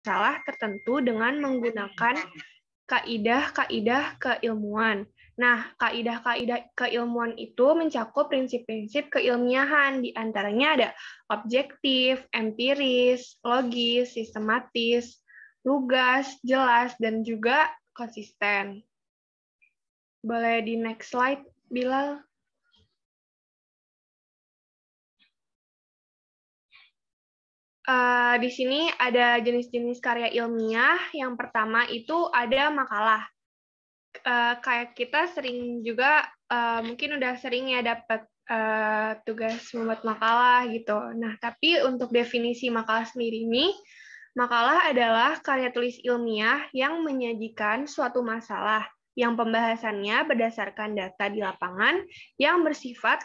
masalah tertentu dengan menggunakan kaidah-kaidah keilmuan. Nah, kaidah-kaidah keilmuan itu mencakup prinsip-prinsip keilmiahan, di antaranya ada objektif, empiris, logis, sistematis, lugas, jelas, dan juga konsisten. Boleh di next slide, Bilal? Di sini ada jenis-jenis karya ilmiah. Yang pertama itu ada makalah. Kayak kita sering juga mungkin udah sering ya dapat tugas membuat makalah gitu. Nah, tapi untuk definisi makalah sendiri ini, makalah adalah karya tulis ilmiah yang menyajikan suatu masalah yang pembahasannya berdasarkan data di lapangan yang bersifat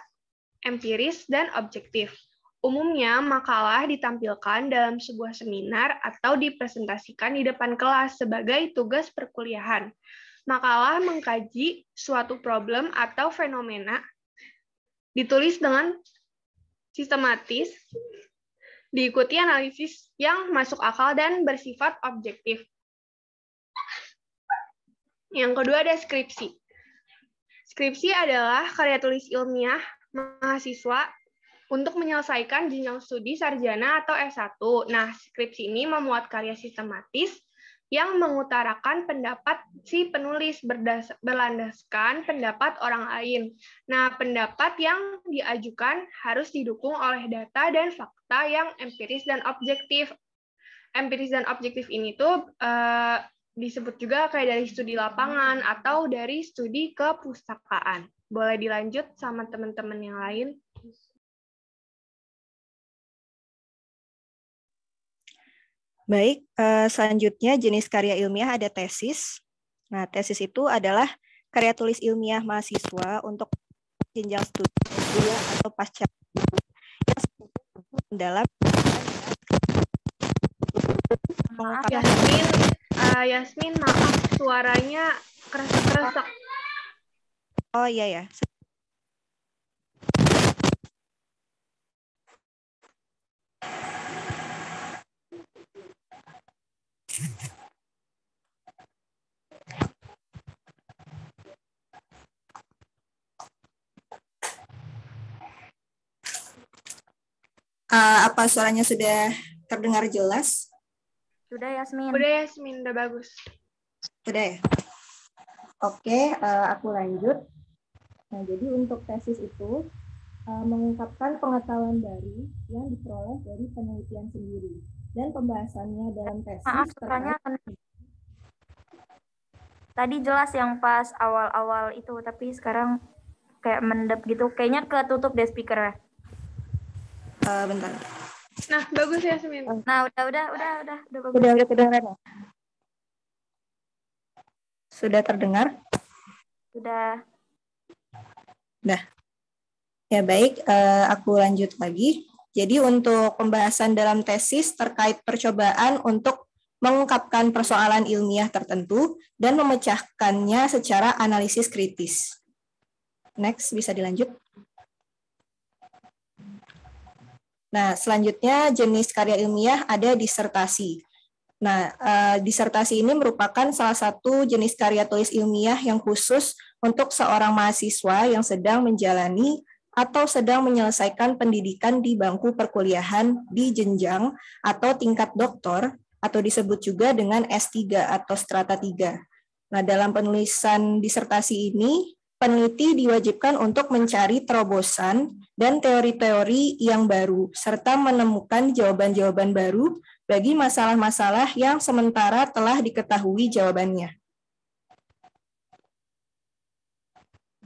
empiris dan objektif. Umumnya, makalah ditampilkan dalam sebuah seminar atau dipresentasikan di depan kelas sebagai tugas perkuliahan. Makalah mengkaji suatu problem atau fenomena, ditulis dengan sistematis, diikuti analisis yang masuk akal dan bersifat objektif. Yang kedua ada skripsi. Skripsi adalah karya tulis ilmiah mahasiswa untuk menyelesaikan jenjang studi sarjana atau S1. Nah, skripsi ini memuat karya sistematis yang mengutarakan pendapat si penulis berlandaskan pendapat orang lain. Nah, pendapat yang diajukan harus didukung oleh data dan fakta yang empiris dan objektif. Empiris dan objektif ini tuh disebut juga kayak dari studi lapangan atau dari studi kepustakaan. Boleh dilanjut sama teman-teman yang lain? Baik, selanjutnya jenis karya ilmiah ada tesis. Nah, tesis itu adalah karya tulis ilmiah mahasiswa untuk jenjang studi S2 atau pasca yang dalam Yasmin, maaf suaranya kresek-kresek. Oh iya ya. Apa suaranya sudah terdengar jelas? Sudah, Yasmin. Udah, Yasmin, udah bagus. Sudah ya? Oke, aku lanjut. Nah, jadi untuk tesis itu mengungkapkan pengetahuan baru yang diperoleh dari penelitian sendiri. Dan pembahasannya dalam tesis Maaf, suaranya tadi jelas yang pas awal-awal itu, tapi sekarang kayak mendap gitu. Kayaknya ketutup deh speaker-nya. Bentar. Nah, bagus ya, Yasmin. Nah, udah bagus. Sudah kedengaran ya? Sudah terdengar? Sudah. Nah, ya baik, aku lanjut lagi. Jadi untuk pembahasan dalam tesis terkait percobaan untuk mengungkapkan persoalan ilmiah tertentu dan memecahkannya secara analisis kritis. Next, bisa dilanjut. Nah, selanjutnya jenis karya ilmiah ada disertasi. Nah, disertasi ini merupakan salah satu jenis karya tulis ilmiah yang khusus untuk seorang mahasiswa yang sedang menjalani atau sedang menyelesaikan pendidikan di bangku perkuliahan di jenjang atau tingkat doktor, atau disebut juga dengan S3 atau strata 3. Nah, dalam penulisan disertasi ini, peneliti diwajibkan untuk mencari terobosan dan teori-teori yang baru, serta menemukan jawaban-jawaban baru bagi masalah-masalah yang sementara telah diketahui jawabannya.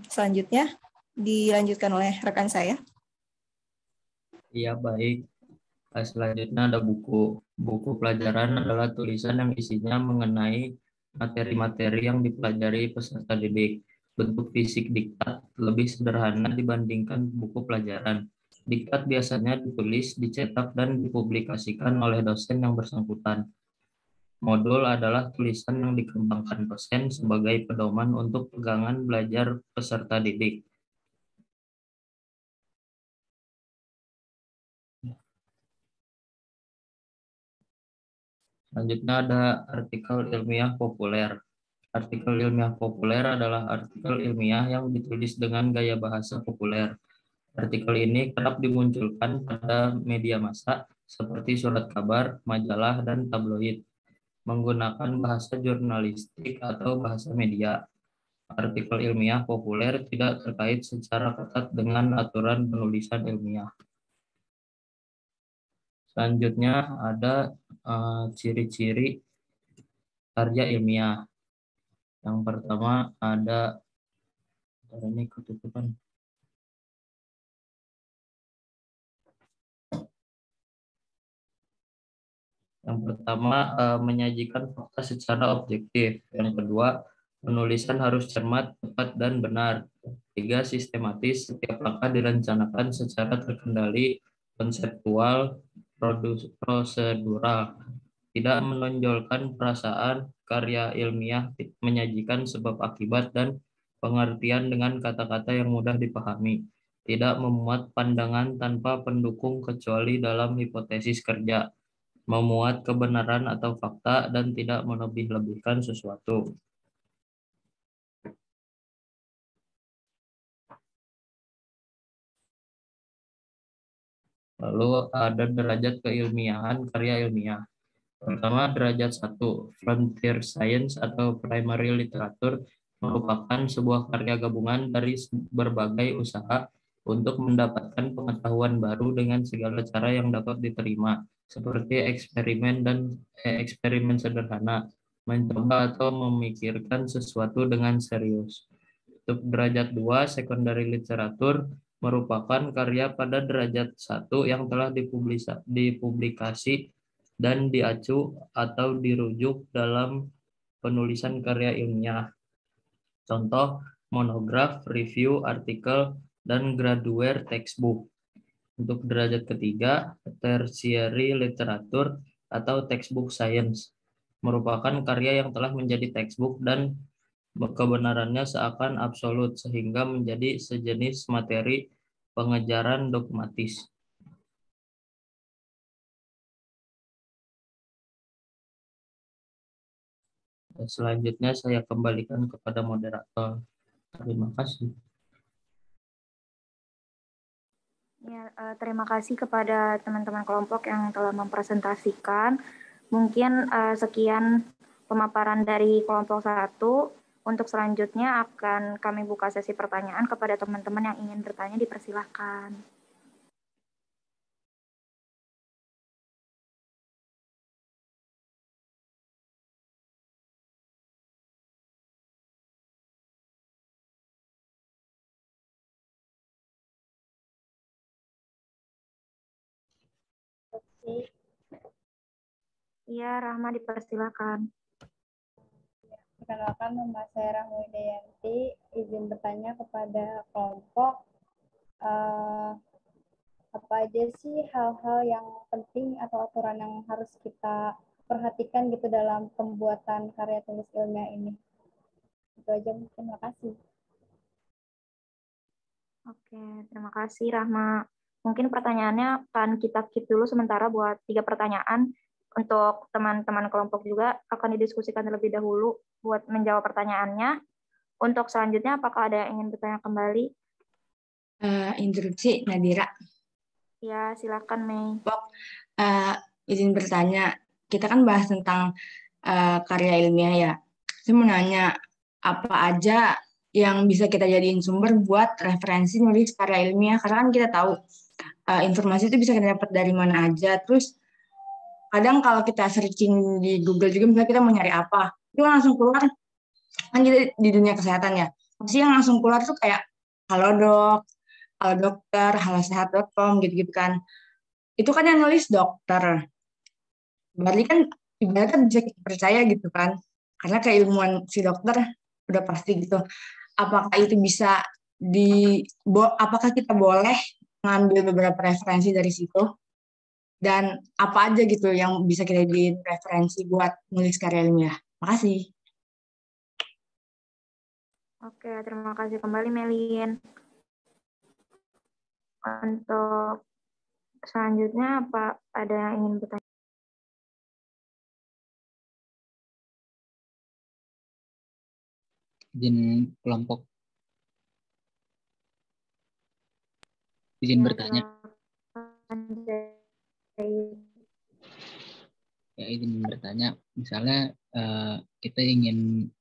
Selanjutnya, dilanjutkan oleh rekan saya. Iya, baik. Selanjutnya ada buku. Buku pelajaran adalah tulisan yang isinya mengenai materi-materi yang dipelajari peserta didik. Bentuk fisik diktat lebih sederhana dibandingkan buku pelajaran. Diktat biasanya ditulis, dicetak, dan dipublikasikan oleh dosen yang bersangkutan. Modul adalah tulisan yang dikembangkan dosen sebagai pedoman untuk pegangan belajar peserta didik. Selanjutnya ada artikel ilmiah populer. Artikel ilmiah populer adalah artikel ilmiah yang ditulis dengan gaya bahasa populer. Artikel ini kerap dimunculkan pada media massa seperti surat kabar, majalah, dan tabloid, menggunakan bahasa jurnalistik atau bahasa media. Artikel ilmiah populer tidak terkait secara ketat dengan aturan penulisan ilmiah. Selanjutnya ada ciri-ciri karya ilmiah. Yang pertama ada ini ketutupan. Yang pertama menyajikan fakta secara objektif. Yang kedua, penulisan harus cermat, tepat, dan benar. Tiga, sistematis. Setiap langkah direncanakan secara terkendali, konseptual, prosedural. Tidak menonjolkan perasaan. Karya ilmiah menyajikan sebab akibat dan pengertian dengan kata-kata yang mudah dipahami. Tidak memuat pandangan tanpa pendukung kecuali dalam hipotesis kerja, memuat kebenaran atau fakta, dan tidak melebih-lebihkan sesuatu. Lalu ada derajat keilmiahan karya ilmiah. Pertama, derajat 1, frontier science atau primary literature, merupakan sebuah karya gabungan dari berbagai usaha untuk mendapatkan pengetahuan baru dengan segala cara yang dapat diterima, seperti eksperimen dan eksperimen sederhana, mencoba atau memikirkan sesuatu dengan serius. Untuk derajat 2, secondary literature, merupakan karya pada derajat 1 yang telah dipublikasi dan diacu atau dirujuk dalam penulisan karya ilmiah. Contoh, monograf, review, artikel, dan graduate textbook. Untuk derajat ketiga, tertiary literature atau textbook science, merupakan karya yang telah menjadi textbook dan kebenarannya seakan absolut sehingga menjadi sejenis materi pengejaran dogmatis. Selanjutnya saya kembalikan kepada moderator. Terima kasih. Ya, terima kasih kepada teman-teman kelompok yang telah mempresentasikan. Mungkin sekian pemaparan dari kelompok 1. Untuk selanjutnya akan kami buka sesi pertanyaan kepada teman-teman yang ingin bertanya, dipersilahkan. Iya, Rahma, dipersilahkan. Perkenalkan, nama saya Rahma Widayanti. Izin bertanya kepada kelompok, apa aja sih hal-hal yang penting atau aturan yang harus kita perhatikan gitu dalam pembuatan karya tulis ilmiah ini? Itu aja, terima kasih. Oke, terima kasih Rahma. Mungkin pertanyaannya akan kita keep dulu sementara buat 3 pertanyaan. Untuk teman-teman kelompok juga akan didiskusikan terlebih dahulu buat menjawab pertanyaannya. Untuk selanjutnya, apakah ada yang ingin bertanya kembali? Interupsi, Nadira. Ya, silakan Mei. Izin bertanya, kita kan bahas tentang karya ilmiah ya. Saya mau nanya, apa aja yang bisa kita jadiin sumber buat referensi nulis karya ilmiah? Karena kan kita tahu informasi itu bisa kita dapat dari mana aja. Terus kadang kalau kita searching di Google juga, misalnya kita mau nyari apa, itu langsung keluar, kan kita di dunia kesehatan ya, pasti yang langsung keluar tuh kayak Halodoc, Halo Dokter, halosehat.com gitu-gitu kan. Itu kan yang nulis dokter. Berarti kan ibaratnya bisa kita percaya gitu kan. Karena keilmuan si dokter udah pasti gitu. Apakah itu bisa apakah kita boleh ngambil beberapa referensi dari situ? Dan apa aja gitu yang bisa kita jadiin referensi buat nulis karya ilmiah. Makasih. Oke, terima kasih kembali Melin. Untuk selanjutnya, apa ada yang ingin bertanya? izin kelompok. Izin bertanya. Ya, izin bertanya. Misalnya kita ingin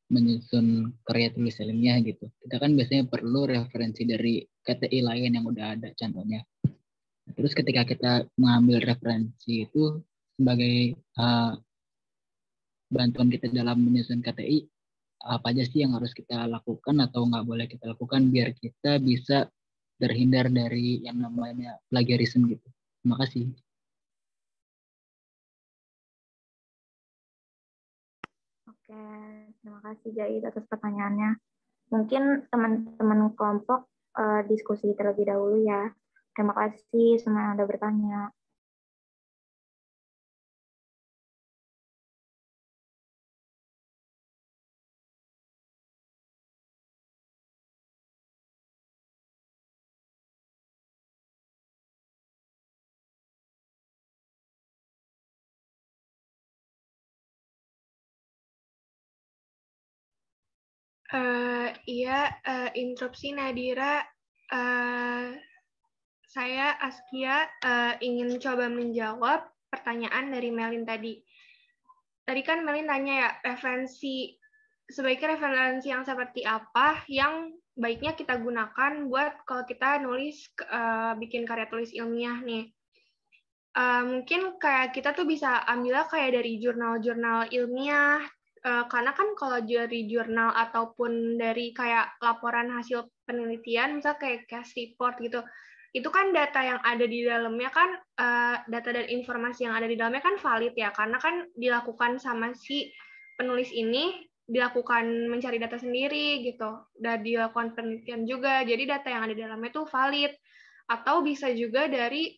menyusun karya tulis ilmiah gitu. Kita kan biasanya perlu referensi dari KTI lain yang udah ada contohnya. Terus ketika kita mengambil referensi itu sebagai bantuan kita dalam menyusun KTI, apa aja sih yang harus kita lakukan atau nggak boleh kita lakukan biar kita bisa terhindar dari yang namanya plagiarisme gitu. Terima kasih. Oke, terima kasih Jahid atas pertanyaannya. Mungkin teman-teman kelompok diskusi terlebih dahulu ya. Terima kasih semua yang sudah bertanya. Iya, interupsi Nadira. Saya Askia ingin coba menjawab pertanyaan dari Melin tadi. Tadi kan Melin tanya ya, sebaiknya referensi yang seperti apa yang baiknya kita gunakan buat kalau kita nulis, bikin karya tulis ilmiah nih. Mungkin kayak kita tuh bisa ambilnya kayak dari jurnal-jurnal ilmiah, karena kan kalau dari jurnal ataupun dari kayak laporan hasil penelitian, misal kayak case report gitu, itu kan data yang ada di dalamnya kan, data dan informasi yang ada di dalamnya kan valid ya, karena kan dilakukan sama si penulis ini, dilakukan mencari data sendiri gitu, dan dilakukan penelitian juga, jadi data yang ada di dalamnya itu valid. Atau bisa juga dari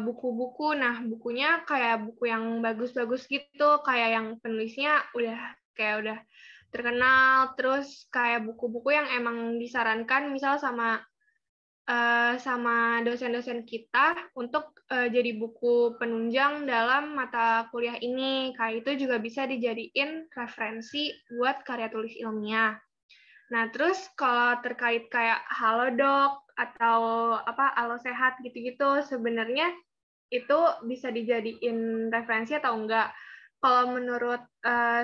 buku-buku. Nah, bukunya kayak buku yang bagus-bagus gitu, kayak yang penulisnya udah terkenal, terus kayak buku-buku yang emang disarankan misal sama dosen-dosen kita untuk jadi buku penunjang dalam mata kuliah ini. Kayak itu juga bisa dijadiin referensi buat karya tulis ilmiah. Nah, terus kalau terkait kayak Halodoc atau Halo Sehat gitu-gitu, sebenarnya itu bisa dijadiin referensi atau enggak. Kalau menurut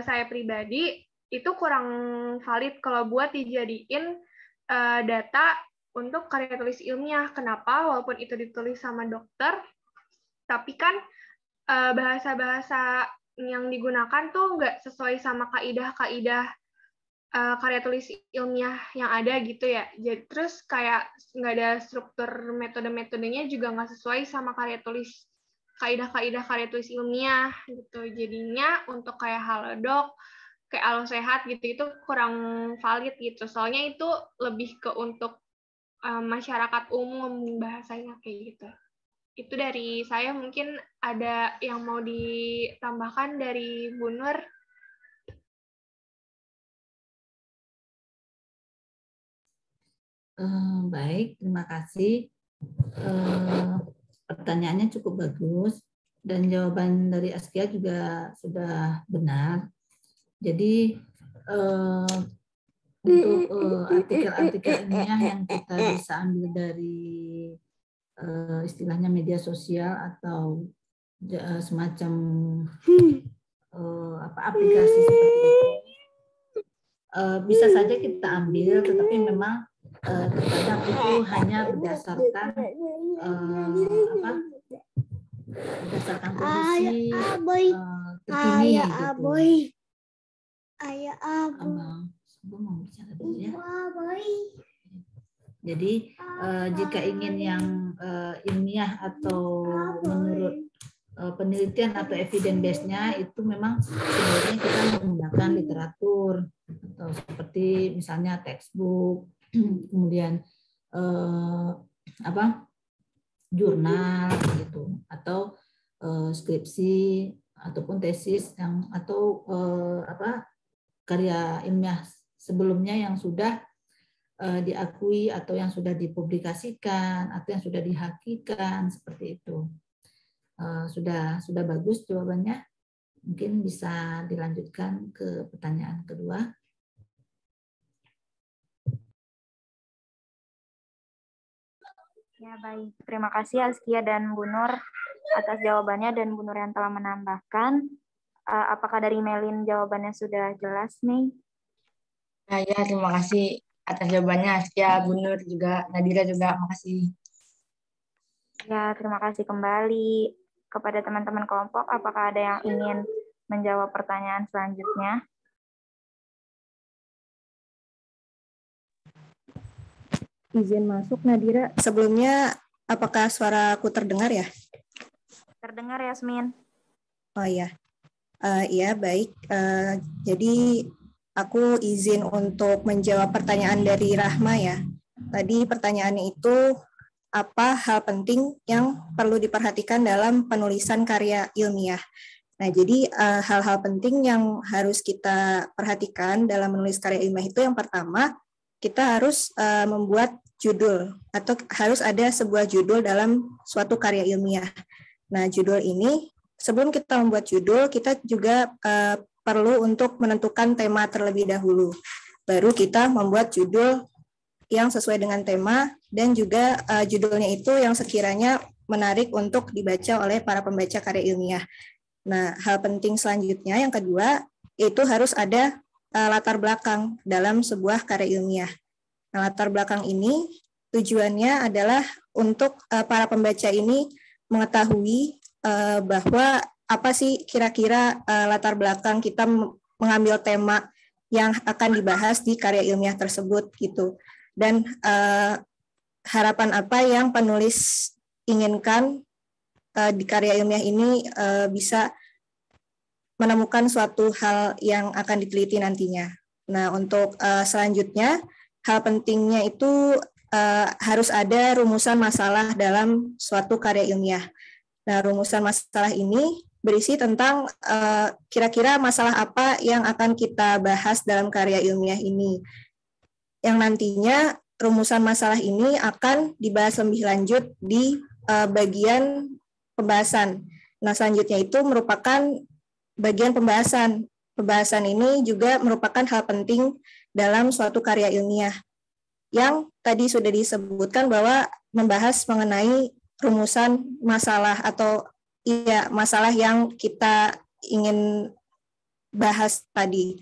saya pribadi, itu kurang valid kalau buat dijadiin data untuk karya tulis ilmiah. Kenapa? Walaupun itu ditulis sama dokter, tapi kan bahasa-bahasa yang digunakan tuh nggak sesuai sama kaidah-kaidah karya tulis ilmiah yang ada gitu ya. Jadi terus kayak nggak ada struktur metode-metodenya juga nggak sesuai sama kaidah-kaidah karya tulis ilmiah gitu. Jadinya untuk kayak Halodoc, kayak Halo Sehat gitu itu kurang valid gitu. Soalnya itu lebih ke untuk masyarakat umum bahasanya kayak gitu. Itu dari saya, mungkin ada yang mau ditambahkan dari Bu Nur. Baik, terima kasih. Pertanyaannya cukup bagus dan jawaban dari Askia juga sudah benar. Jadi untuk artikel-artikel ilmiah yang kita bisa ambil dari istilahnya media sosial atau semacam aplikasi seperti itu, bisa saja kita ambil, tetapi memang terkadang itu hanya berdasarkan berdasarkan kondisi terkini gitu. Mau bicara dulu ya. Jadi jika ingin yang ilmiah atau menurut penelitian atau evidence base-nya itu memang sebenarnya kita menggunakan literatur atau seperti misalnya textbook, kemudian jurnal gitu, atau skripsi ataupun tesis yang atau karya ilmiah sebelumnya yang sudah diakui atau yang sudah dipublikasikan atau yang sudah dihakikan seperti itu. Sudah bagus jawabannya. Mungkin bisa dilanjutkan ke pertanyaan kedua. Ya, baik. Terima kasih Askia dan Bu Nur atas jawabannya dan Bu Nur yang telah menambahkan. Apakah dari Melin jawabannya sudah jelas nih? Nah, ya, terima kasih atas jawabannya Askia, Bu Nur juga, Nadira juga, makasih. Ya, terima kasih kembali kepada teman-teman kelompok. Apakah ada yang ingin menjawab pertanyaan selanjutnya? Izin masuk, Nadira. Sebelumnya, apakah suaraku terdengar ya? Terdengar, Yasmin? Oh iya. Iya, baik. Jadi, aku izin untuk menjawab pertanyaan dari Rahma ya. Tadi pertanyaannya itu, apa hal penting yang perlu diperhatikan dalam penulisan karya ilmiah? Nah, jadi hal-hal penting yang harus kita perhatikan dalam menulis karya ilmiah itu yang pertama, kita harus membuat judul atau harus ada sebuah judul dalam suatu karya ilmiah. Nah, judul ini sebelum kita membuat judul, kita juga perlu untuk menentukan tema terlebih dahulu. Baru kita membuat judul yang sesuai dengan tema dan juga judulnya itu yang sekiranya menarik untuk dibaca oleh para pembaca karya ilmiah. Nah, hal penting selanjutnya yang kedua, itu harus ada latar belakang dalam sebuah karya ilmiah. Nah, latar belakang ini tujuannya adalah untuk para pembaca ini mengetahui bahwa apa sih kira-kira latar belakang kita mengambil tema yang akan dibahas di karya ilmiah tersebut gitu. Dan harapan apa yang penulis inginkan di karya ilmiah ini bisa menemukan suatu hal yang akan diteliti nantinya. Nah, untuk selanjutnya, hal pentingnya itu harus ada rumusan masalah dalam suatu karya ilmiah. Nah, rumusan masalah ini berisi tentang kira-kira masalah apa yang akan kita bahas dalam karya ilmiah ini. Yang nantinya rumusan masalah ini akan dibahas lebih lanjut di bagian pembahasan. Nah, selanjutnya itu merupakan bagian pembahasan. Pembahasan ini juga merupakan hal penting dalam suatu karya ilmiah. Yang tadi sudah disebutkan bahwa membahas mengenai rumusan masalah atau masalah yang kita ingin bahas tadi.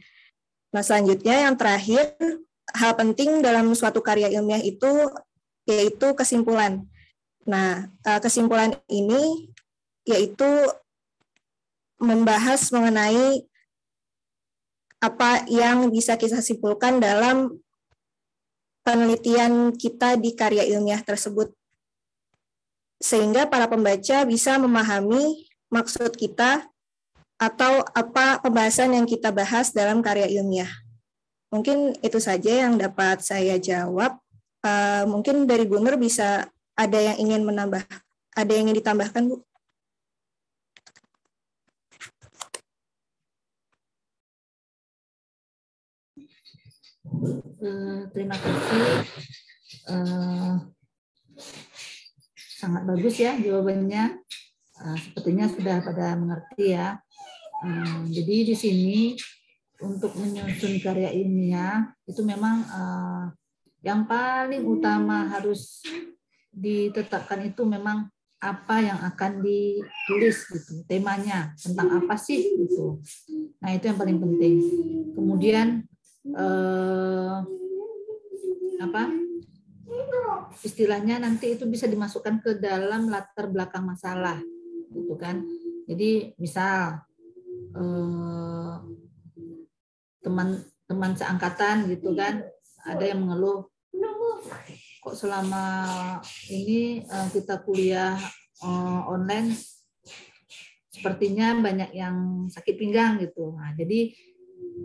Nah, selanjutnya yang terakhir, hal penting dalam suatu karya ilmiah itu yaitu kesimpulan. Nah, kesimpulan ini yaitu membahas mengenai apa yang bisa kita simpulkan dalam penelitian kita di karya ilmiah tersebut. Sehingga para pembaca bisa memahami maksud kita atau apa pembahasan yang kita bahas dalam karya ilmiah. Mungkin itu saja yang dapat saya jawab. Mungkin dari Bu Nur bisa ada yang ingin menambah, ada yang ingin ditambahkan, Bu? Terima kasih. Sangat bagus ya jawabannya. Sepertinya sudah pada mengerti ya. Jadi di sini untuk menyusun karya ilmiah itu memang yang paling utama harus ditetapkan itu memang apa yang akan ditulis gitu, temanya tentang apa sih gitu. Nah, itu yang paling penting. Kemudian istilahnya nanti itu bisa dimasukkan ke dalam latar belakang masalah gitu kan. Jadi misal teman seangkatan gitu kan, ada yang mengeluh, kok selama ini kita kuliah online sepertinya banyak yang sakit pinggang gitu. Nah, jadi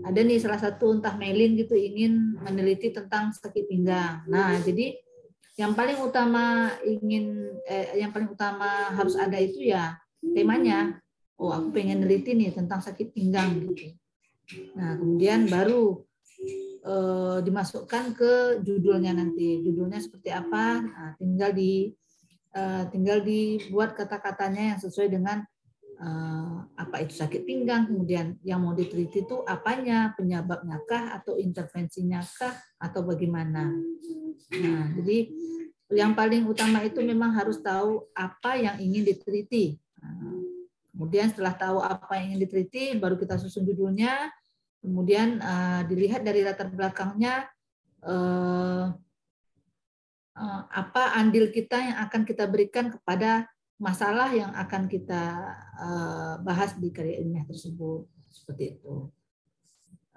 ada nih salah satu entah Melin gitu ingin meneliti tentang sakit pinggang. Nah, jadi yang paling utama harus ada itu ya temanya. Oh, aku pengen neliti nih tentang sakit pinggang gitu. Nah, kemudian baru dimasukkan ke judulnya nanti. Judulnya seperti apa? Nah, tinggal dibuat kata-katanya yang sesuai dengan apa itu sakit pinggang, kemudian yang mau diteliti itu apanya, penyebabnya kah atau intervensinya kah atau bagaimana. Nah, jadi yang paling utama itu memang harus tahu apa yang ingin diteliti. Kemudian setelah tahu apa yang ingin diteliti, baru kita susun judulnya. Kemudian dilihat dari latar belakangnya apa andil kita yang akan kita berikan kepada masalah yang akan kita bahas di karya ilmiah tersebut. Seperti itu.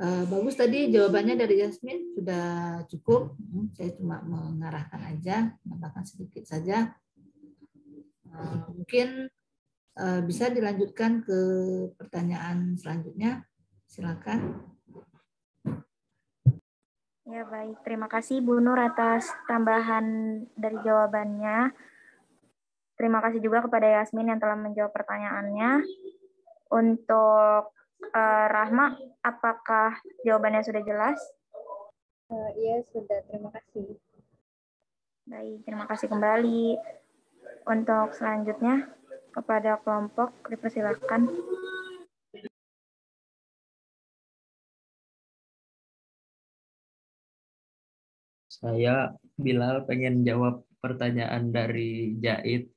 Bagus tadi jawabannya dari Yasmin, sudah cukup. Saya cuma mengarahkan aja, menambahkan sedikit saja. Mungkin bisa dilanjutkan ke pertanyaan selanjutnya. Silakan. Ya, baik. Terima kasih Bu Nur atas tambahan dari jawabannya. Terima kasih juga kepada Yasmin yang telah menjawab pertanyaannya. Untuk Rahma, apakah jawabannya sudah jelas? Iya, sudah. Terima kasih. Baik, terima kasih kembali. Untuk selanjutnya, kepada kelompok, dipersilakan. Saya Bilal pengen jawab pertanyaan dari Jait.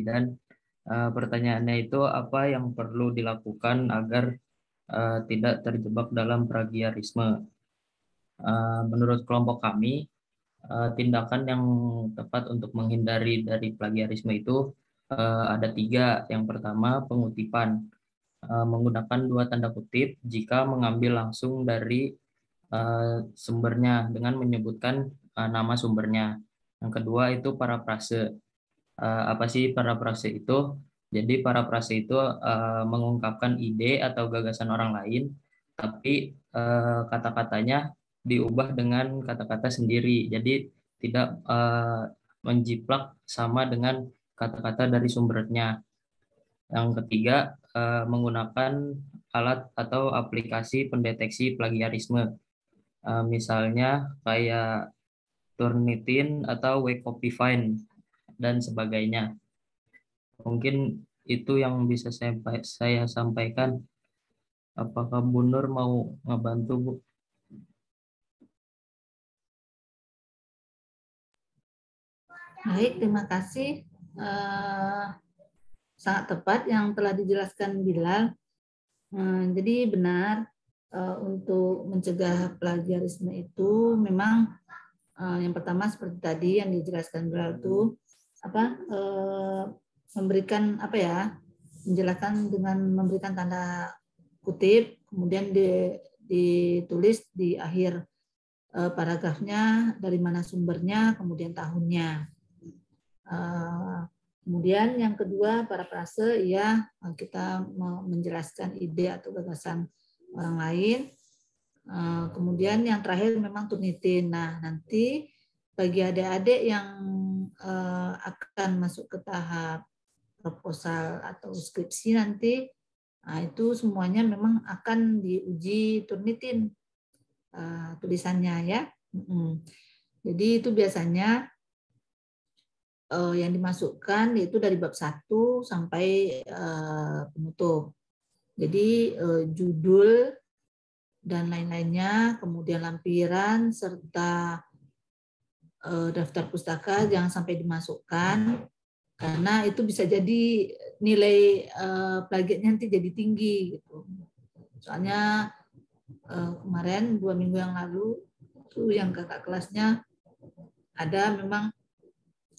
Dan pertanyaannya itu apa yang perlu dilakukan agar tidak terjebak dalam plagiarisme. Menurut kelompok kami, tindakan yang tepat untuk menghindari dari plagiarisme itu ada 3. Yang pertama, pengutipan. Menggunakan 2 tanda kutip jika mengambil langsung dari sumbernya dengan menyebutkan nama sumbernya. Yang kedua itu parafrase. Apa sih parafrase itu? Jadi parafrase itu mengungkapkan ide atau gagasan orang lain, tapi kata-katanya diubah dengan kata-kata sendiri. Jadi tidak menjiplak sama dengan kata-kata dari sumbernya. Yang ketiga, menggunakan alat atau aplikasi pendeteksi plagiarisme. Misalnya kayak Turnitin atau Wacopify dan sebagainya. Mungkin itu yang bisa saya sampaikan. Apakah Bu Nur mau ngebantu, Bu? Baik, terima kasih. Sangat tepat yang telah dijelaskan Bilal. Jadi benar, untuk mencegah plagiarisme itu memang yang pertama seperti tadi yang dijelaskan Bilal itu memberikan menjelaskan dengan memberikan tanda kutip, kemudian ditulis di akhir paragrafnya dari mana sumbernya, kemudian tahunnya. Kemudian yang kedua, parafrase, ya kita menjelaskan ide atau gagasan orang lain. Kemudian yang terakhir memang Turnitin. Nah, nanti bagi adik-adik yang akan masuk ke tahap proposal atau skripsi nanti, nah itu semuanya memang akan diuji Turnitin tulisannya ya. Jadi itu biasanya yang dimasukkan itu dari bab 1 sampai penutup. Jadi judul dan lain-lainnya, kemudian lampiran serta daftar pustaka jangan sampai dimasukkan karena itu bisa jadi nilai plagiatnya nanti jadi tinggi gitu. Soalnya kemarin 2 minggu yang lalu itu yang kakak kelasnya ada memang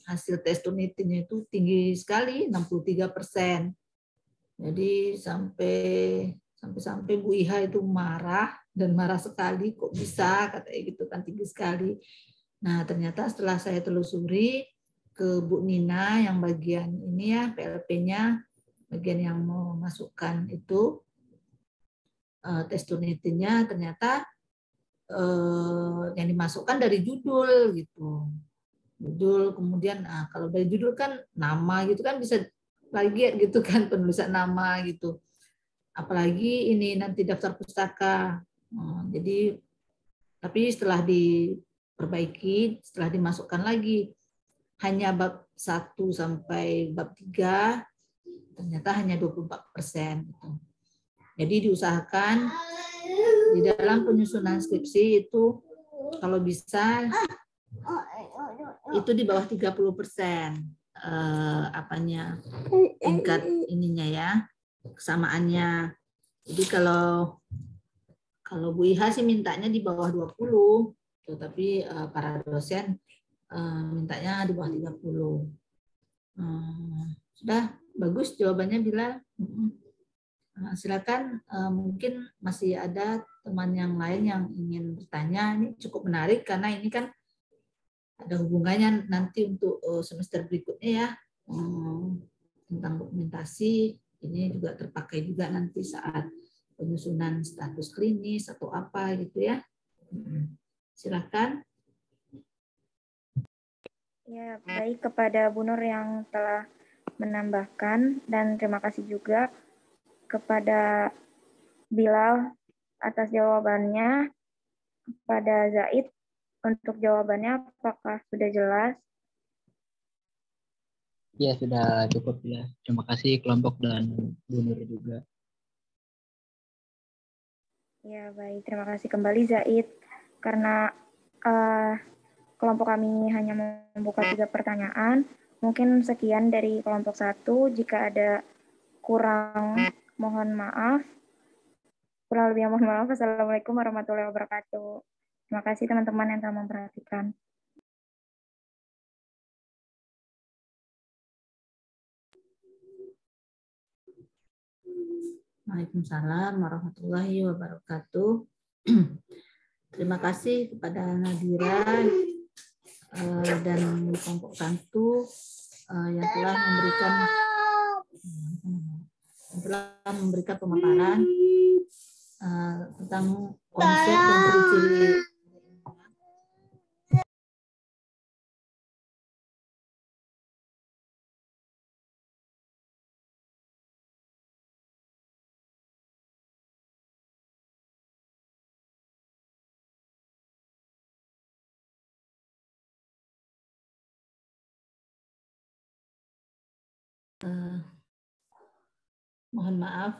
hasil tes Turnitinnya itu tinggi sekali, 63%. Jadi sampai Bu Iha itu marah dan marah sekali, kok bisa katanya gitu kan, tinggi sekali. Nah, ternyata setelah saya telusuri ke Bu Nina yang bagian ini ya, PLP-nya, bagian yang mau masukkan itu tes Turnitinnya, ternyata yang dimasukkan dari judul gitu. Judul, kemudian kalau dari judul kan nama gitu kan bisa plagiat gitu kan, penulisan nama gitu. Apalagi ini nanti daftar pustaka. Jadi tapi setelah diperbaiki, setelah dimasukkan lagi hanya bab 1 sampai bab 3 ternyata hanya 24%. Gitu. Jadi diusahakan di dalam penyusunan skripsi itu kalau bisa itu di bawah 30% apanya tingkat ininya ya, kesamaannya. Jadi kalau Bu Iha sih mintanya di bawah 20, tapi para dosen mintanya di bawah 30. Sudah bagus jawabannya Bila. Silakan, mungkin masih ada teman yang lain yang ingin bertanya. Ini cukup menarik karena ini kan ada hubungannya nanti untuk semester berikutnya ya, tentang dokumentasi. Ini juga terpakai juga nanti saat penyusunan status klinis atau apa gitu ya. Silakan. Ya, baik, kepada Bu Nur yang telah menambahkan, dan terima kasih juga kepada Bilal atas jawabannya, kepada Zaid untuk jawabannya, apakah sudah jelas? Ya, sudah cukup ya. Terima kasih kelompok dan Bu Nur juga. Ya, baik. Terima kasih kembali Zaid. Karena kelompok kami hanya membuka 3 pertanyaan, mungkin sekian dari kelompok 1. Jika ada kurang, mohon maaf. Kurang lebih mohon maaf. Assalamualaikum warahmatullahi wabarakatuh. Terima kasih teman-teman yang telah memperhatikan. Waalaikumsalam warahmatullahi wabarakatuh. Terima kasih kepada Nadira dan kelompok 1 yang telah memberikan pemaparan tentang konsep dan ciri-ciri mohon maaf.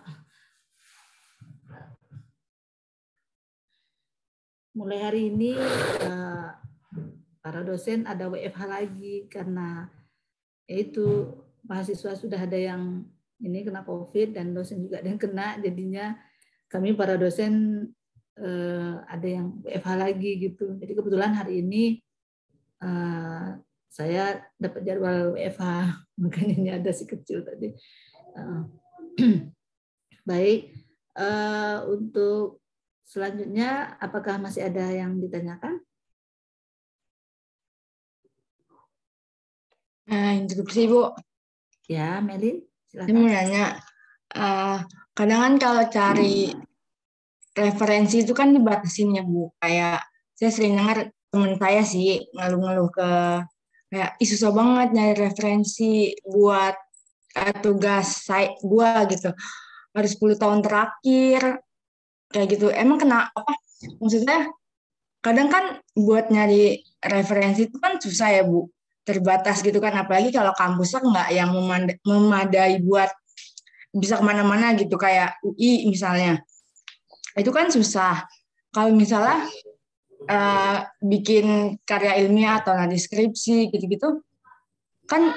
Mulai hari ini para dosen ada WFH lagi karena itu mahasiswa sudah ada yang ini kena COVID dan dosen juga ada yang kena, jadinya kami para dosen ada yang WFH lagi gitu. Jadi kebetulan hari ini saya dapat jadwal WFH, makanya ini ada si kecil tadi. Baik, untuk selanjutnya apakah masih ada yang ditanyakan? Instruksi Bu. Ya, Melin, silakan. Saya mau nanya, kadang kan kalau cari referensi itu kan dibatasin ya Bu. Kayak saya sering dengar teman saya sih ngeluh-ngeluh kayak susah banget nyari referensi buat tugas saya gua gitu. Harus 10 tahun terakhir kayak gitu. Emang kenapa? Maksudnya kadang kan buat nyari referensi itu kan susah ya Bu. Terbatas gitu kan, apalagi kalau kampusnya nggak yang memadai buat bisa kemana-mana gitu kayak UI misalnya, itu kan susah. Kalau misalnya bikin karya ilmiah atau nanti skripsi gitu-gitu kan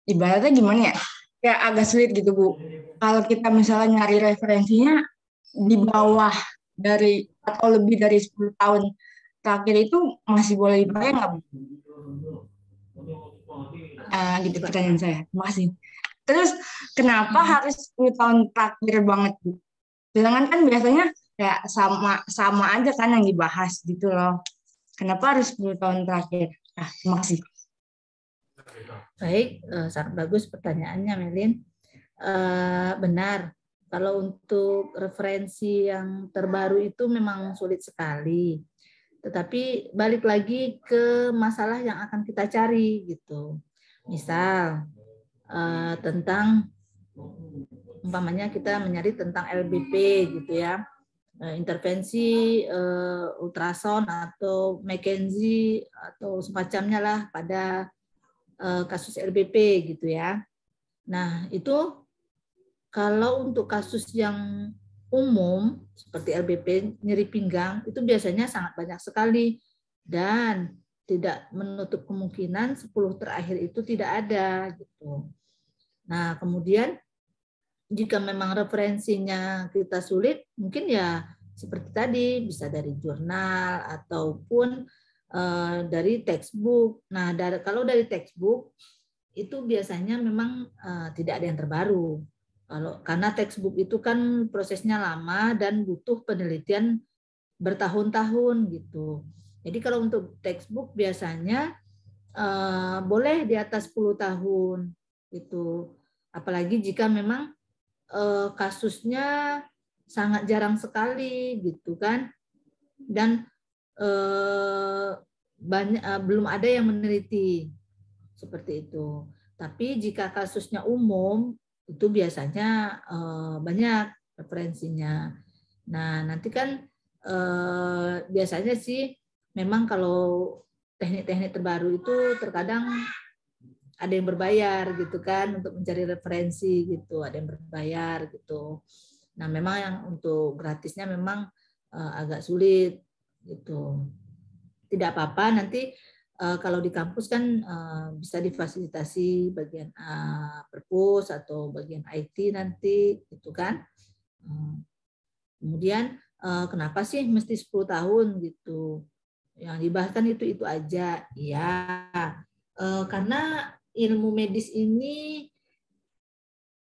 ibaratnya gimana ya, kayak agak sulit gitu Bu. Kalau kita misalnya nyari referensinya di bawah dari atau lebih dari 10 tahun terakhir itu masih boleh dipakai nggak Bu? Gitu pertanyaan saya. Terima kasih. Terus kenapa harus 10 tahun terakhir banget Bu? Sedangkan kan biasanya kayak sama aja kan yang dibahas gitu loh. Kenapa harus 10 tahun terakhir? Terima kasih. Baik, sangat bagus pertanyaannya Melin. Benar, kalau untuk referensi yang terbaru itu memang sulit sekali. Tetapi balik lagi ke masalah yang akan kita cari gitu. Misal tentang umpamanya kita mencari tentang LBP gitu ya, intervensi ultrasound atau McKenzie atau semacamnya lah pada kasus LBP gitu ya. Nah itu kalau untuk kasus yang umum seperti LBP nyeri pinggang itu biasanya sangat banyak sekali dan tidak menutup kemungkinan 10 terakhir itu tidak ada gitu. Nah, kemudian jika memang referensinya kita sulit, mungkin ya seperti tadi bisa dari jurnal ataupun dari textbook. Nah, kalau dari textbook itu biasanya memang tidak ada yang terbaru. Karena textbook itu kan prosesnya lama dan butuh penelitian bertahun-tahun gitu. Jadi kalau untuk textbook biasanya boleh di atas 10 tahun gitu. Apalagi jika memang kasusnya sangat jarang sekali gitu kan, dan belum ada yang meneliti seperti itu. Tapi jika kasusnya umum itu biasanya banyak referensinya. Nah, nanti kan biasanya sih memang kalau teknik-teknik terbaru itu terkadang ada yang berbayar gitu kan untuk mencari referensi gitu, ada yang berbayar gitu. Nah, memang yang untuk gratisnya memang agak sulit gitu. Tidak apa-apa, nanti kalau di kampus kan bisa difasilitasi bagian perpus atau bagian IT nanti gitu kan. Kemudian kenapa sih mesti 10 tahun gitu? Yang dibahas kan itu aja. Ya, karena ilmu medis ini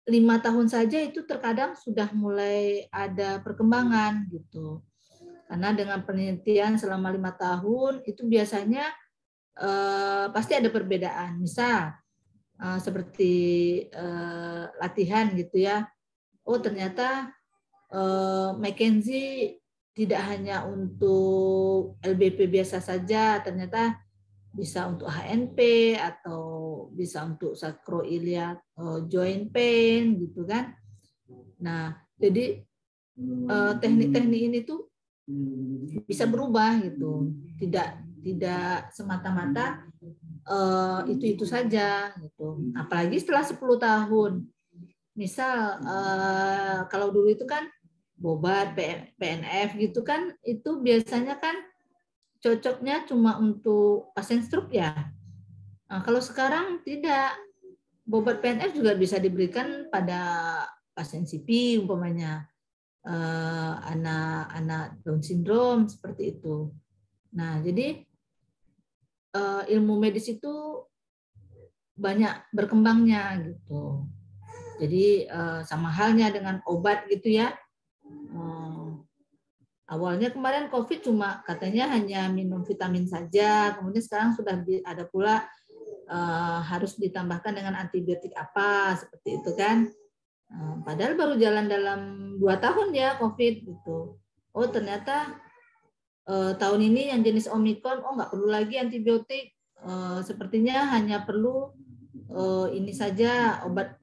5 tahun saja itu terkadang sudah mulai ada perkembangan gitu. Karena dengan penelitian selama 5 tahun itu biasanya pasti ada perbedaan. Misal seperti latihan gitu ya. Oh, ternyata McKenzie tidak hanya untuk LBP biasa saja, ternyata bisa untuk HNP atau bisa untuk sacroiliac joint pain gitu kan. Nah, jadi teknik-teknik ini tuh bisa berubah gitu. Tidak semata-mata itu saja gitu. Apalagi setelah 10 tahun. Misal kalau dulu itu kan Bobat, PNF gitu kan, itu biasanya kan cocoknya cuma untuk pasien stroke ya. Nah, kalau sekarang tidak, Bobat PNF juga bisa diberikan pada pasien CP umpamanya, anak Down syndrome seperti itu. Nah, jadi ilmu medis itu banyak berkembangnya gitu. Jadi sama halnya dengan obat gitu ya. Awalnya kemarin COVID cuma katanya hanya minum vitamin saja, kemudian sekarang sudah ada pula harus ditambahkan dengan antibiotik apa seperti itu kan. Padahal baru jalan dalam 2 tahun ya COVID gitu. Oh, ternyata tahun ini yang jenis Omicron, oh nggak perlu lagi antibiotik, sepertinya hanya perlu ini saja obat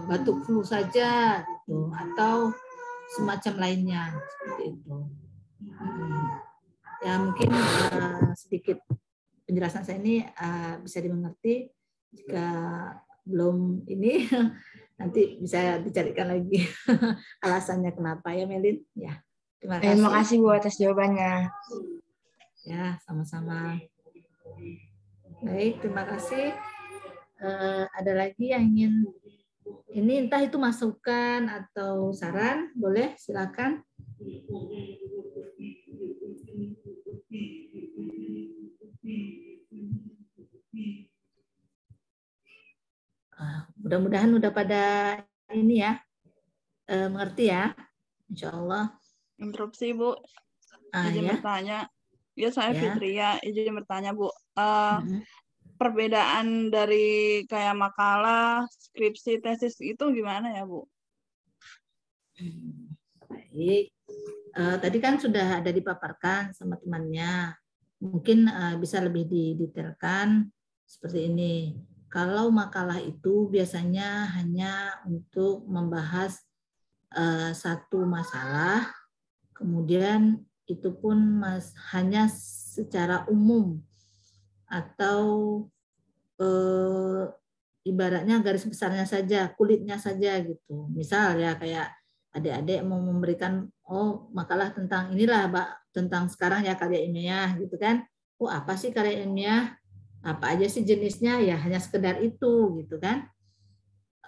batuk flu saja gitu, atau semacam lainnya seperti itu. Ya mungkin sedikit penjelasan saya ini bisa dimengerti. Jika belum ini nanti bisa dicarikan lagi alasannya kenapa ya Melin. Ya, terima kasih. Terima kasih Bu atas jawabannya. Ya, sama-sama. Baik, terima kasih. Ada lagi yang ingin ini entah itu masukan atau saran, boleh silakan. Mudah-mudahan udah pada ini ya, mengerti ya, insya Allah. Interupsi Bu, izin Ya. bertanya. Ya saya Ya. Fitria, izin bertanya Bu. Perbedaan dari kayak makalah, skripsi, tesis itu gimana ya Bu? Baik, tadi kan sudah ada dipaparkan sama temannya. Mungkin bisa lebih didetailkan seperti ini. Kalau makalah itu biasanya hanya untuk membahas satu masalah, kemudian itu pun hanya secara umum atau ibaratnya garis besarnya saja, kulitnya saja gitu. Misal ya kayak adik-adik mau memberikan makalah tentang inilah Mbak, tentang sekarang ya karya ilmiah gitu kan. oh apa sih karya ilmiah, apa aja sih jenisnya, ya hanya sekedar itu gitu kan.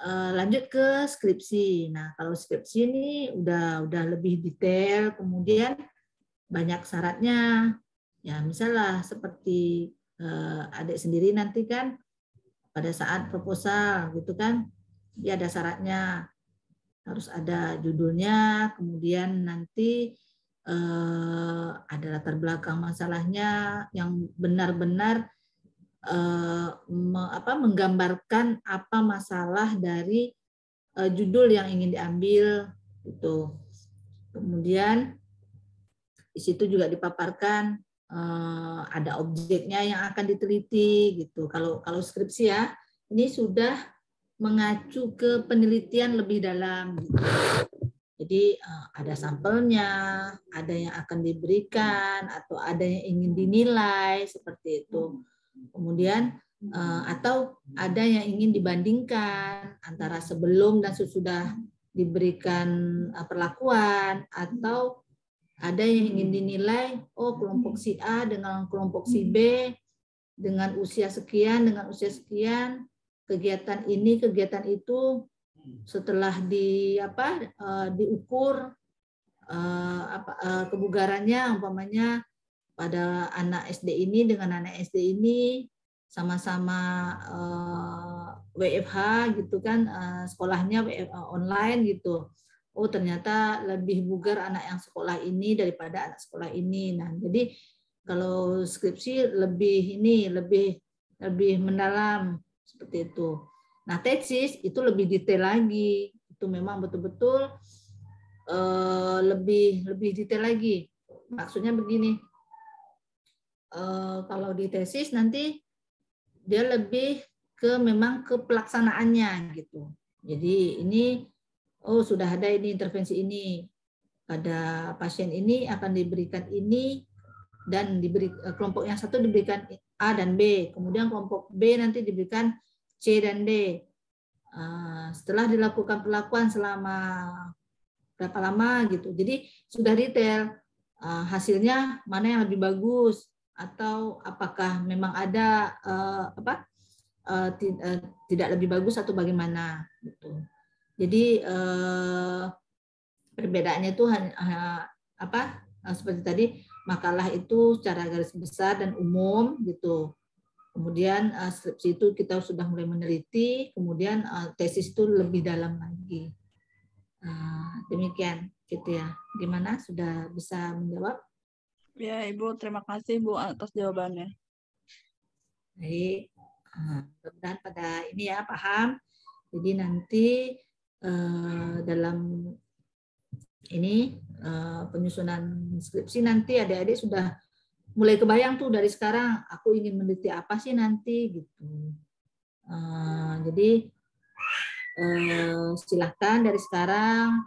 Lanjut ke skripsi. Nah, kalau skripsi ini udah lebih detail, kemudian banyak syaratnya. Ya, misalnya seperti adik sendiri nanti kan pada saat proposal gitu kan, dia ada syaratnya, harus ada judulnya, kemudian nanti ada latar belakang masalahnya yang benar-benar menggambarkan apa masalah dari judul yang ingin diambil gitu. Kemudian di situ juga dipaparkan ada objeknya yang akan diteliti gitu. Kalau skripsi ya, ini sudah mengacu ke penelitian lebih dalam gitu. Jadi ada sampelnya, ada yang akan diberikan, atau ada yang ingin dinilai seperti itu. Kemudian atau ada yang ingin dibandingkan antara sebelum dan sesudah diberikan perlakuan, atau ada yang ingin dinilai, oh kelompok si A dengan kelompok si B dengan usia sekian dengan usia sekian, kegiatan ini kegiatan itu setelah diukur kebugarannya, umpamanya pada anak SD ini dengan anak SD ini sama-sama WFH gitu kan, sekolahnya online gitu. Oh ternyata lebih bugar anak yang sekolah ini daripada anak sekolah ini. Nah jadi kalau skripsi lebih mendalam seperti itu. Nah, tesis itu lebih detail lagi. Itu memang betul-betul lebih detail lagi. Maksudnya begini, kalau di tesis nanti dia lebih memang ke pelaksanaannya gitu. Jadi ini, oh sudah ada ini intervensi ini. Pada pasien ini akan diberikan ini, dan diberi kelompok yang satu diberikan A dan B. Kemudian kelompok B nanti diberikan C dan D. Setelah dilakukan perlakuan selama berapa lama gitu. Jadi sudah detail hasilnya mana yang lebih bagus, atau apakah memang ada tidak lebih bagus atau bagaimana gitu. Jadi perbedaannya itu seperti tadi, makalah itu secara garis besar dan umum gitu. Kemudian skripsi itu kita sudah mulai meneliti, kemudian tesis itu lebih dalam lagi. Demikian gitu ya. Gimana, sudah bisa menjawab? Ya Ibu, terima kasih Bu atas jawabannya. Baik, mudah-mudahan pada ini ya paham. Jadi nanti dalam ini penyusunan skripsi nanti adik-adik sudah mulai kebayang tuh dari sekarang, aku ingin meneliti apa sih nanti gitu. Jadi silahkan dari sekarang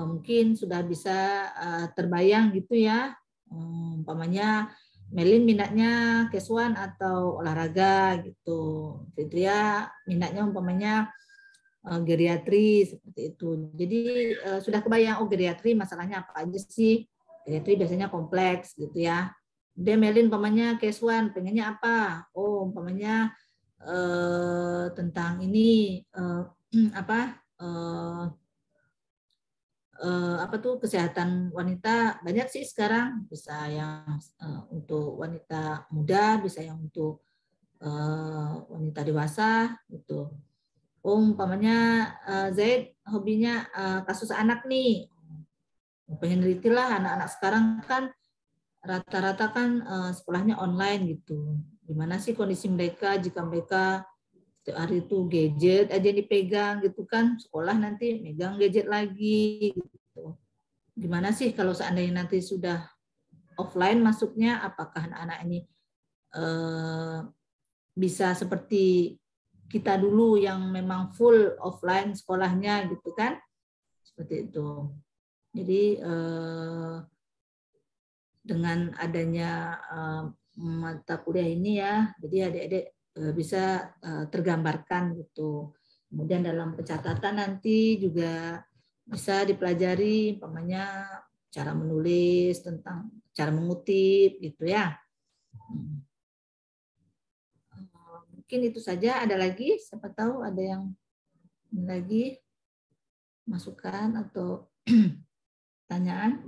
mungkin sudah bisa terbayang gitu ya. Umpamanya Melin minatnya kesuan atau olahraga gitu. Fitria minatnya umpamanya geriatri seperti itu. Jadi sudah kebayang, oh geriatri masalahnya apa aja sih? Geriatri biasanya kompleks gitu ya. Dia Melin umpamanya kesuan pengennya apa? Oh umpamanya tentang ini kesehatan wanita, banyak sih sekarang, bisa yang untuk wanita muda, bisa yang untuk wanita dewasa gitu. Umpamanya Zaid hobinya kasus anak nih, pengen neliti lah, anak-anak sekarang kan rata-rata kan sekolahnya online gitu. Gimana sih kondisi mereka jika mereka setiap hari itu gadget aja dipegang gitu kan, sekolah nanti megang gadget lagi gitu. Gimana sih kalau seandainya nanti sudah offline masuknya, apakah anak-anak ini bisa seperti kita dulu yang memang full offline sekolahnya gitu kan, seperti itu. Jadi dengan adanya mata kuliah ini ya, jadi adik-adik bisa tergambarkan gitu. Kemudian dalam pencatatan nanti juga bisa dipelajari, umpamanya cara menulis, tentang cara mengutip gitu ya. Mungkin itu saja. Ada lagi? Siapa tahu ada yang lagi masukan atau pertanyaan?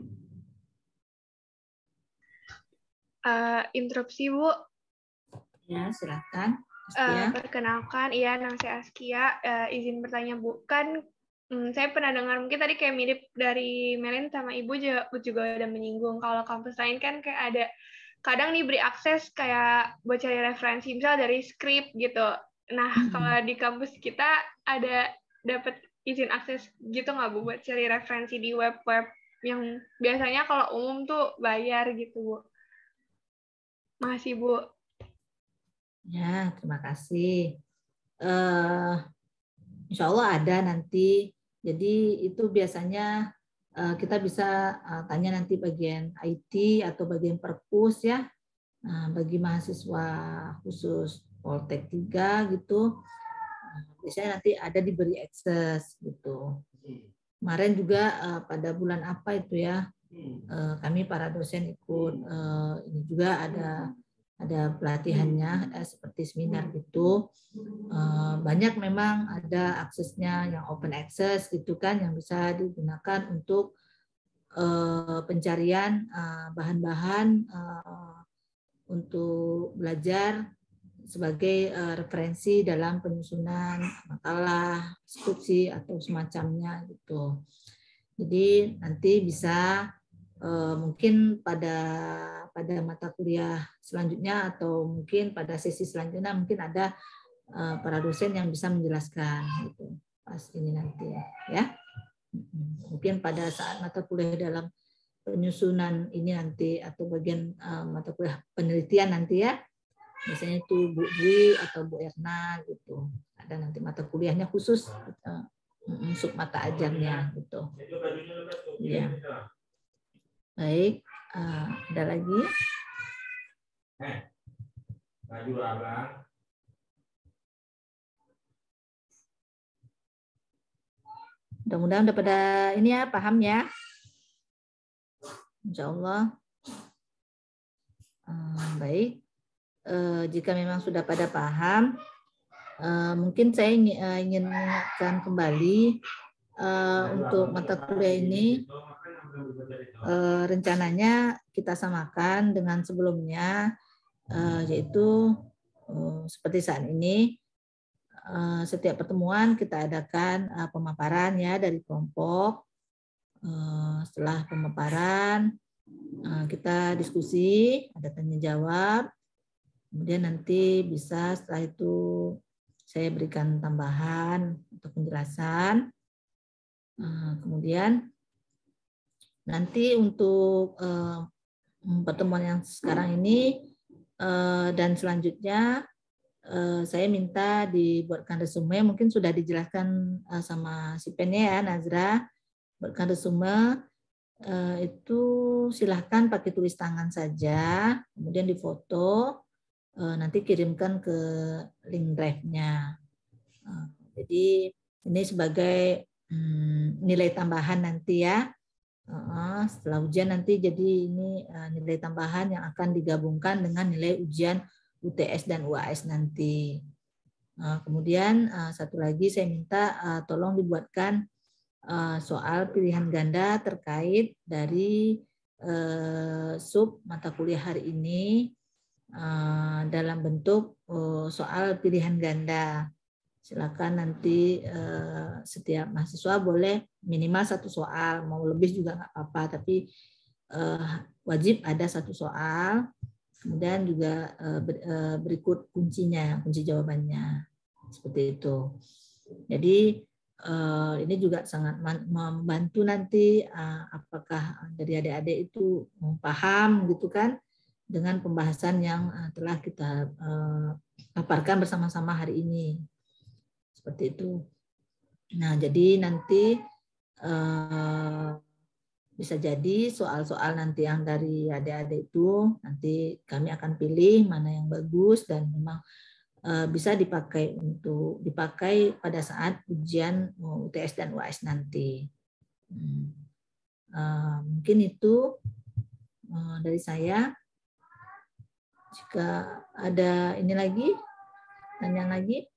Interupsi, Bu. Ya, silakan. Perkenalkan, iya, nama saya Askia. Izin bertanya, Bu. Kan saya pernah dengar, mungkin tadi kayak mirip dari Melin sama Ibu juga ada menyinggung. Kalau kampus lain kan kayak ada, kadang diberi akses kayak buat cari referensi, misal dari skrip gitu. Nah, kalau di kampus kita ada dapat izin akses gitu nggak, Bu, buat cari referensi di web-web yang biasanya kalau umum tuh bayar gitu, Bu. Makasih, Bu. Ya, terima kasih. Insya Allah ada nanti. Jadi itu biasanya kita bisa tanya nanti bagian IT atau bagian perpus ya. Bagi mahasiswa khusus Poltek 3 gitu, biasanya nanti ada diberi akses gitu. Kemarin juga pada bulan apa itu ya, kami para dosen ikut ini juga ada pelatihannya seperti seminar gitu. Banyak memang ada aksesnya yang open access gitu kan, yang bisa digunakan untuk pencarian bahan-bahan untuk belajar sebagai referensi dalam penyusunan makalah, skripsi atau semacamnya gitu. Jadi nanti bisa mungkin pada mata kuliah selanjutnya atau mungkin pada sesi selanjutnya mungkin ada para dosen yang bisa menjelaskan gitu pas ini nanti ya. Mungkin pada saat mata kuliah dalam penyusunan ini nanti atau bagian mata kuliah penelitian nanti ya, biasanya itu Bu Dwi atau Bu Erna gitu, ada nanti mata kuliahnya khusus sub mata ajarnya gitu ya. Baik, ada lagi? Mudah-mudahan udah pada ini ya, paham ya. Insya Allah. Baik. Jika memang sudah pada paham, mungkin saya ingin mengingatkan kembali untuk mata kuliah ini rencananya kita samakan dengan sebelumnya, yaitu seperti saat ini. Setiap pertemuan kita adakan pemaparan ya dari kelompok. Setelah pemaparan kita diskusi, ada tanya jawab. Kemudian nanti bisa setelah itu saya berikan tambahan untuk penjelasan. Kemudian nanti untuk pertemuan yang sekarang ini dan selanjutnya saya minta dibuatkan resume, mungkin sudah dijelaskan sama si pennya ya, Nazra. Buatkan resume itu silahkan pakai tulis tangan saja, kemudian difoto, nanti kirimkan ke link drive-nya. Jadi ini sebagai nilai tambahan nanti ya. Setelah ujian nanti jadi ini nilai tambahan yang akan digabungkan dengan nilai ujian UTS dan UAS nanti. Kemudian satu lagi saya minta tolong dibuatkan soal pilihan ganda terkait dari sub mata kuliah hari ini dalam bentuk soal pilihan ganda. Silakan nanti setiap mahasiswa boleh minimal satu soal, mau lebih juga nggak apa-apa, tapi wajib ada satu soal. Kemudian juga berikut kuncinya, kunci jawabannya, seperti itu. Jadi ini juga sangat membantu nanti apakah dari adik-adik itu paham gitu kan dengan pembahasan yang telah kita paparkan bersama-sama hari ini, seperti itu. Nah, jadi nanti bisa jadi soal-soal nanti yang dari adik-adik itu nanti kami akan pilih mana yang bagus dan memang bisa dipakai pada saat ujian UTS dan UAS nanti. Mungkin itu dari saya. Jika ada ini lagi, tanya lagi.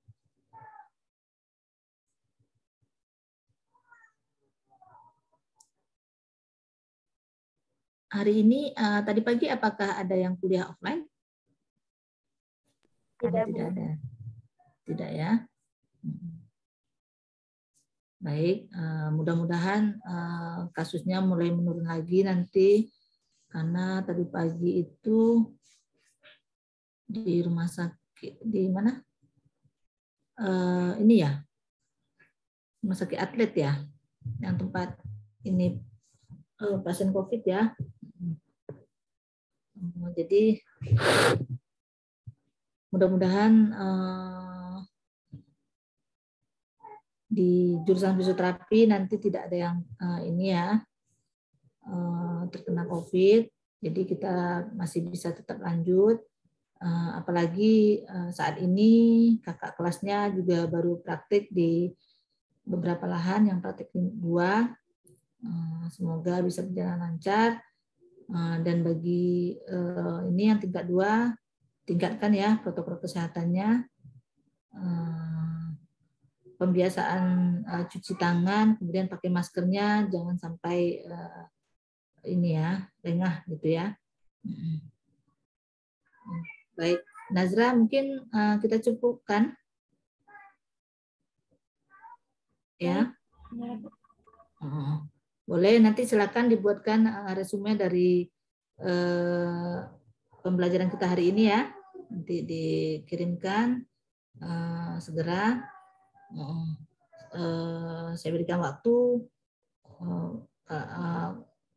Hari ini, tadi pagi apakah ada yang kuliah offline? Tidak ada. Tidak ya. Baik, mudah-mudahan kasusnya mulai menurun lagi nanti, karena tadi pagi itu di rumah sakit, di mana? Ini ya, rumah sakit Atlet ya, yang tempat ini pasien COVID ya. Jadi mudah-mudahan di jurusan fisioterapi nanti tidak ada yang ini ya terkena COVID. Jadi kita masih bisa tetap lanjut. Apalagi saat ini kakak kelasnya juga baru praktik di beberapa lahan, yang praktik 2. Semoga bisa berjalan lancar. Dan bagi ini yang tingkat 2, tingkatkan ya protokol kesehatannya, pembiasaan cuci tangan, kemudian pakai maskernya, jangan sampai ini ya lengah gitu ya. Baik, Nazra mungkin kita cukupkan ya. Boleh, nanti silakan dibuatkan resume dari pembelajaran kita hari ini ya. Nanti dikirimkan segera. Saya berikan waktu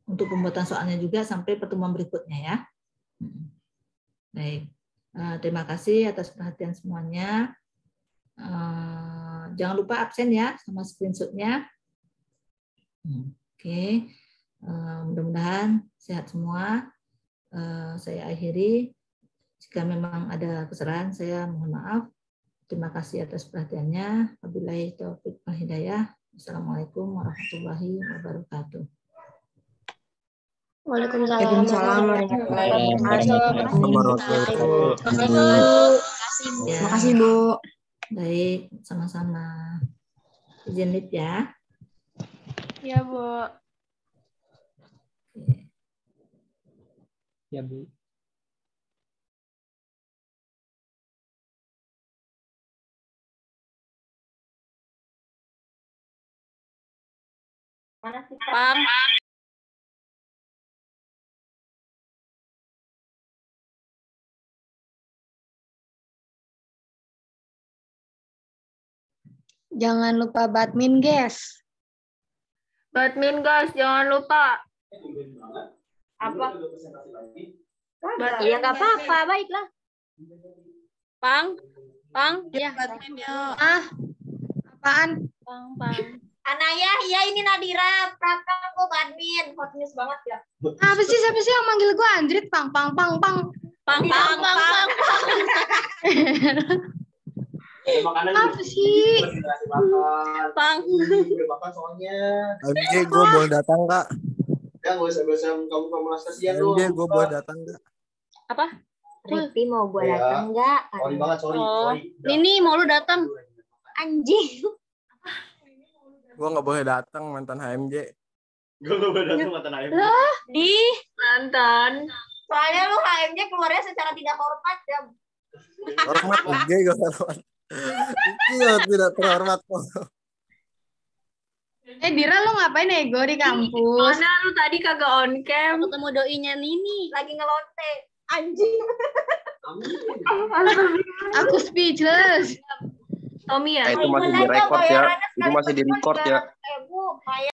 untuk pembuatan soalnya juga sampai pertemuan berikutnya ya. Baik, terima kasih atas perhatian semuanya. Jangan lupa absen ya sama screenshotnya. Oke, mudah-mudahan sehat semua. Saya akhiri. Jika memang ada kesalahan, saya mohon maaf. Terima kasih atas perhatiannya. Wabillahi taufiq wal hidayah. Assalamualaikum warahmatullahi wabarakatuh. Waalaikumsalam warahmatullahi wabarakatuh. Terima kasih, Bu. Baik, sama-sama. Izin lift ya. Ya, Bu. Ya, Bu. Mana sih, Pam? Jangan lupa badmin, guys. Badmin, guys, jangan lupa. Apa? Badmin, Ya nggak apa-apa, baiklah. Pang? Ya, badmin yuk. Apaan? Pang. Anaya, ya ini Nadira, Prakang, gue badmin. Hot news banget ya. Apa sih, siapa sih yang manggil gue Andrit? Pang. Pang. Apa sih? Pang. MJ, gue boleh datang Kak? Ya nggak usah kamu kasihan lu. MJ, gue boleh datang Kak? Apa? Ripi mau gue datang nggak? Sorry banget, sorry. Nini, mau lu datang? Anjing. Gue nggak boleh datang, mantan HMJ. Gue nggak boleh datang mantan HMJ. Lah, di mantan. Soalnya lu HMJ keluarnya secara tidak hormat ya. Hormat MJ, gue hormat. Itu tidak terhormat kok. Dira, lu ngapain nego di kampus? Mana lu tadi kagak on cam? Ketemu doinya Nini. Lagi ngelonte. Anjing. Aku speechless. Tommy ya? Itu masih di record ya. Itu masih di record ya. Bu,